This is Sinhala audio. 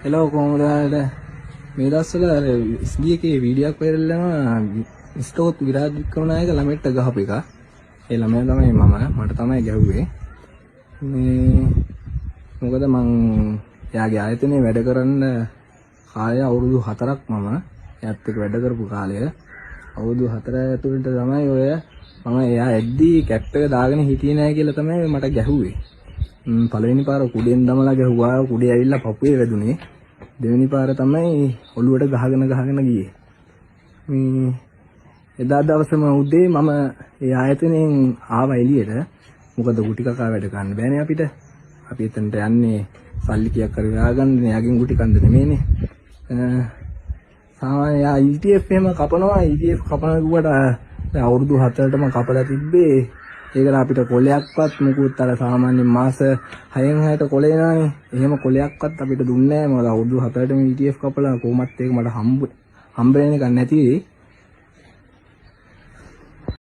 Hello කොහොමද මේ දවස්වල SB එකේ වීඩියෝ එකක් වයිරල් වෙනවා ඉස්තෝත් විරාජ් වික්‍රමනායක ළමෙක්ට ගහපු එක. ඒ ළමයා තමයි මට තමයි ගැහුවේ. මේ මොකද මං එයාගේ ආයතනයේ වැඩ කරන්න කාලය අවුරුදු 4ක් මම එයාත් එක්ක වැඩ කරපු කාලය. අවුරුදු 4 ඇතුළත තමයි ඔය මම එයා ඇද්දි කැප් එක දාගෙන හිටියේ නැහැ කියලා තමයි මට ගැහුවේ. පළවෙනි පාර කුඩෙන් දමලා ගැහුවා. කුඩේ ඇවිල්ලා පපුවේ වැදුනේ. දෙවෙනි පාර තමයි ඔළුවට ගහගෙන ගියේ. මේ එදා දවසේම උදේ මම ඒ ආයතනයෙන් ආවා එළියට. මොකද ගුටි කකා වැඩ ගන්න බෑනේ අපිට. අපි එතනට යන්නේ සල්ලි කීයක් කර ගන්න එයාගෙන් ගුටි කන්ද නෙමෙයිනේ. සාමාන්‍ය ETF එහෙම කපනවා. ETF කපන ගුවට අවුරුදු 4ටම කපලා තිබ්බේ. ඒකට අපිට කොලයක්වත් මොකුත් අර සාමාන්‍ය මාස 6න් 6ට කොලේ නානේ. එහෙම කොලයක්වත් අපිට දුන්නේ නැහැ. මොකද අවුරුදු 4ටම ETF කපලා කොහොමත් ඒක මට හම්බ වෙන එකක් නැති වෙයි.